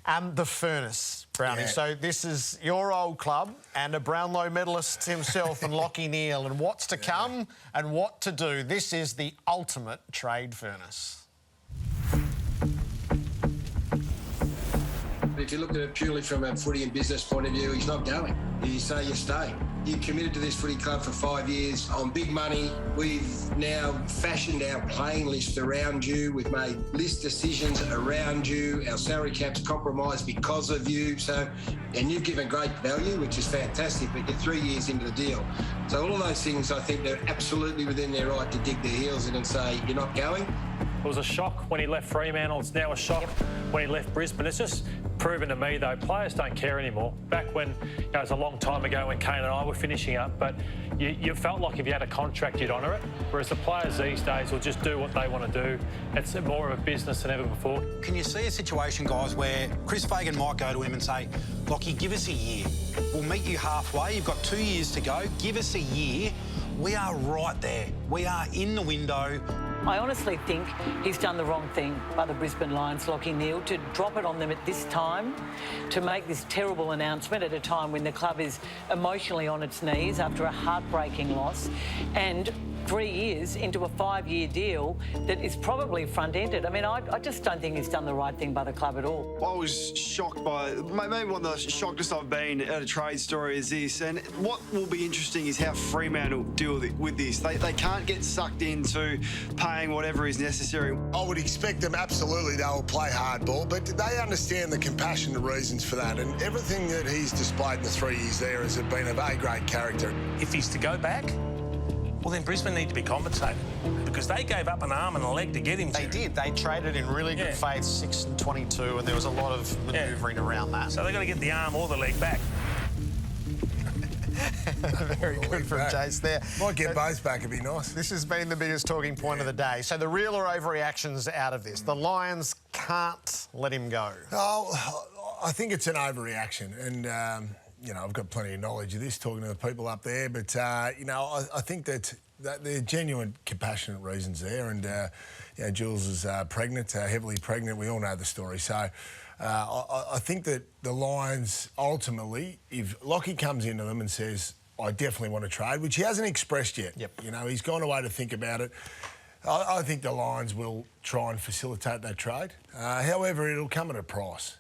The Furnace, Brownie. Yeah. So this is your old club and a Brownlow medalist himself and Lachie Neale, and what's to come and what to do. This is the ultimate trade furnace. If you look at it purely from a footy and business point of view, he's not going. You say you're staying. You committed to this footy club for 5 years on big money. We've now fashioned our playing list around you. We've made list decisions around you. Our salary cap's compromised because of you. And you've given great value, which is fantastic, but you're 3 years into the deal. So all of those things, I think they're absolutely within their right to dig their heels in and say, you're not going. It was a shock when he left Fremantle. It's now a shock when he left Brisbane. It's just proven to me, though, players don't care anymore. Back when, it was a long time ago when Kane and I were finishing up, but you felt like if you had a contract, you'd honour it. Whereas the players these days will just do what they want to do. It's more of a business than ever before. Can you see a situation, guys, where Chris Fagan might go to him and say, Lachie, give us a year. We'll meet you halfway. You've got 2 years to go. Give us a year. We are right there. We are in the window. I honestly think he's done the wrong thing by the Brisbane Lions, Lachie Neale, to drop it on them at this time, to make this terrible announcement at a time when the club is emotionally on its knees after a heartbreaking loss, and 3 years into a 5-year deal that is probably front-ended. I mean, I just don't think he's done the right thing by the club at all. I was shocked by, maybe one of the shockest I've been at a trade story is this, and what will be interesting is how Fremantle deal with this. They can't get sucked into paying whatever is necessary. I would expect them, absolutely, they will play hardball, but they understand the compassionate reasons for that, and everything that he's displayed in the 3 years there has been of a great character. If he's to go back, well, then Brisbane need to be compensated because they gave up an arm and a leg to get him. They did. They traded in really good faith, 6 and 22, and there was a lot of manoeuvring around that. So they've got to get the arm or the leg back. Very good from Jace there. Might get both back, it'd be nice. This has been the biggest talking point of the day. So the real or overreactions out of this. The Lions can't let him go. Oh, I think it's an overreaction, and you know, I've got plenty of knowledge of this, talking to the people up there, but, you know, I think that there are genuine, compassionate reasons there, and, you know, Jules is pregnant, heavily pregnant. We all know the story. So I think that the Lions, ultimately, if Lachie comes into them and says, I definitely want to trade, which he hasn't expressed yet. Yep. You know, he's gone away to think about it. I think the Lions will try and facilitate that trade. However, it'll come at a price.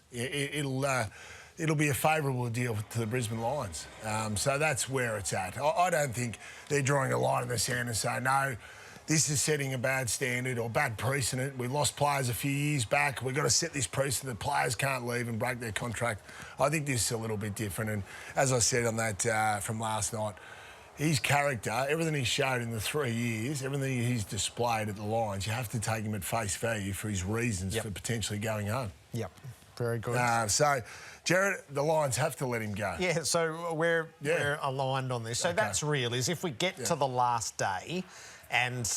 It'll be a favourable deal to the Brisbane Lions. So that's where it's at. I don't think they're drawing a line in the sand and saying, no, this is setting a bad standard or bad precedent. We lost players a few years back. We've got to set this precedent. The players can't leave and break their contract. I think this is a little bit different. And as I said on that from last night, his character, everything he showed in the 3 years, everything he's displayed at the Lions, you have to take him at face value for his reasons for potentially going home. Yep. Very good. So, Jared, the Lions have to let him go. Yeah, so we're aligned on this. So that's real, is if we get to the last day and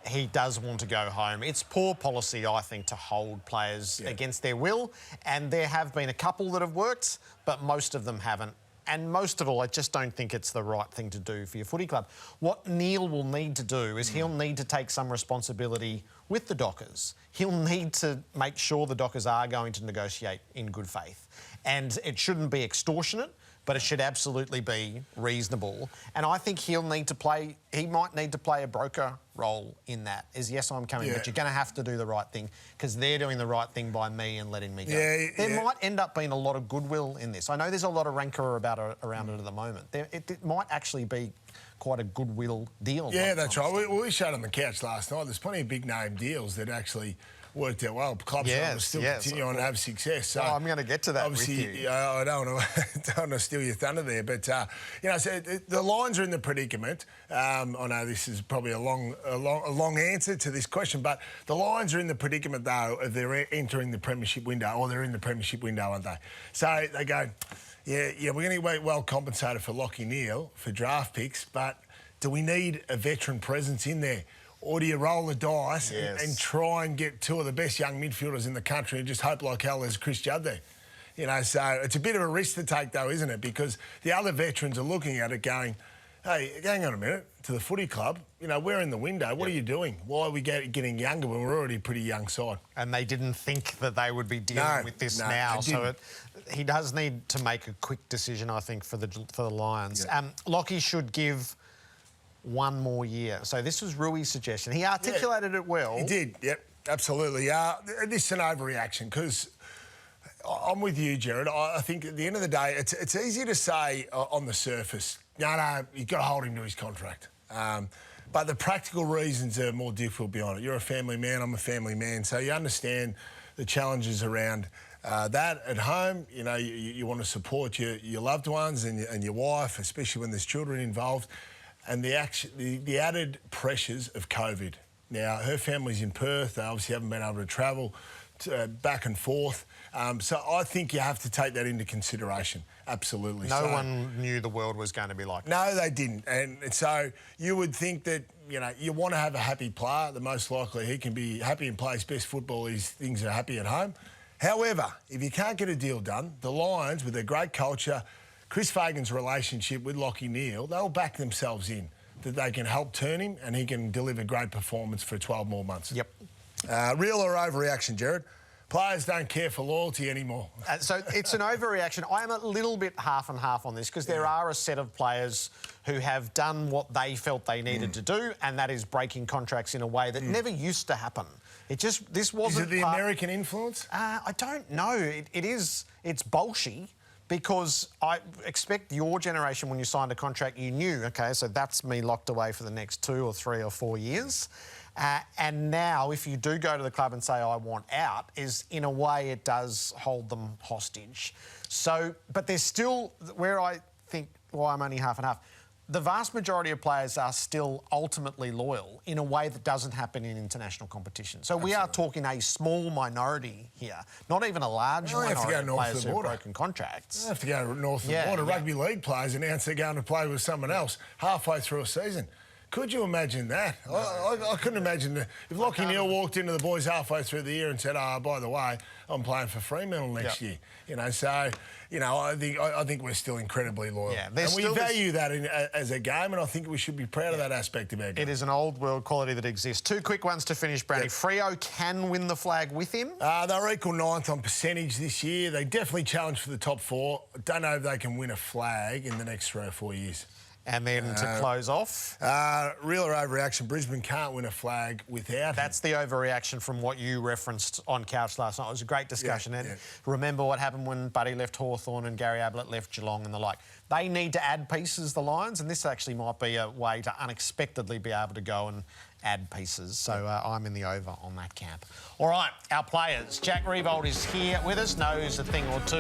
he does want to go home, it's poor policy, I think, to hold players against their will. And there have been a couple that have worked, but most of them haven't. And most of all, I just don't think it's the right thing to do for your footy club. What Neale will need to do is he'll need to take some responsibility with the Dockers. He'll need to make sure the Dockers are going to negotiate in good faith. And it shouldn't be extortionate, but it should absolutely be reasonable. And I think he might need to play a broker role in that, is yes, I'm coming, but you're going to have to do the right thing because they're doing the right thing by me and letting me go. There might end up being a lot of goodwill in this. I know there's a lot of rancour around it at the moment. It might actually be quite a goodwill deal. Yeah, that's right. We showed on the couch last night. There's plenty of big name deals that actually worked out well. Clubs still continue on to have success. So I'm going to get to that obviously, with you. I don't want to steal your thunder there, but you know, so the Lions are in the predicament. I know this is probably a long answer to this question, but the Lions are in the predicament though of they're entering the premiership window, or they're in the premiership window, aren't they? So they go, yeah, we're going to be well compensated for Lachie Neale for draft picks, but do we need a veteran presence in there? Or do you roll the dice and try and get two of the best young midfielders in the country and just hope like hell there's Chris Judd there? You know, so it's a bit of a risk to take though, isn't it? Because the other veterans are looking at it going, hey, hang on a minute, to the footy club, you know, we're in the window. What are you doing? Why are we getting younger when we're already a pretty young side? And they didn't think that they would be dealing with this now. So he does need to make a quick decision, I think, for the Lions. Yeah. Lockie should give one more year. So this was Rui's suggestion. He articulated it well. He did, yep, absolutely. This is an overreaction because I'm with you, Jared. I think at the end of the day, it's easy to say on the surface, no, you've got to hold him to his contract. But the practical reasons are more difficult beyond it. You're a family man, I'm a family man, so you understand the challenges around that at home. You know, you want to support your loved ones and your wife, especially when there's children involved, and the added pressures of COVID. Now, her family's in Perth. They obviously haven't been able to travel back and forth. So I think you have to take that into consideration, absolutely. No one knew the world was going to be like that. No, they didn't. And so you would think that, you know, you want to have a happy player. The most likely he can be happy and play his best football is things are happy at home. However, if you can't get a deal done, the Lions, with their great culture, Chris Fagan's relationship with Lachie Neale, they'll back themselves in that they can help turn him and he can deliver great performance for 12 more months. Yep. Real or overreaction, Jared? Players don't care for loyalty anymore. So it's an overreaction. I am a little bit half and half on this because there are a set of players who have done what they felt they needed to do, and that is breaking contracts in a way that never used to happen. This wasn't. Is it the American influence? I don't know. It's bolshy. Because I expect your generation, when you signed a contract, you knew, OK, so that's me locked away for the next 2 or 3 or 4 years. And now, if you do go to the club and say, I want out, in a way it does hold them hostage. So, but there's still, where I think, well, I'm only half and half, the vast majority of players are still ultimately loyal in a way that doesn't happen in international competition. So we are talking a small minority here, not even a large minority of players who have broken contracts. They have to go north of the border. Rugby league players announce they're going to play with someone else halfway through a season. Could you imagine that? No. I couldn't imagine that. If Lachie Neale walked into the boys halfway through the year and said, by the way, I'm playing for Fremantle next year. You know, so, you know, I think we're still incredibly loyal. Yeah, and we value that as a game, and I think we should be proud of that aspect of our game. It is an old world quality that exists. 2 quick ones to finish, Brownie. Freo can win the flag with him? They're equal 9th on percentage this year. They definitely challenge for the top 4. I don't know if they can win a flag in the next 3 or 4 years. And then to close off? Real or overreaction, Brisbane can't win a flag without him. That's the overreaction from what you referenced on Couch last night. It was a great discussion. Remember what happened when Buddy left Hawthorn and Gary Ablett left Geelong and the like. They need to add pieces, the Lions, and this actually might be a way to unexpectedly be able to go and add pieces. So I'm in the over on that camp. All right, our players. Jack Riewoldt is here with us, knows a thing or two.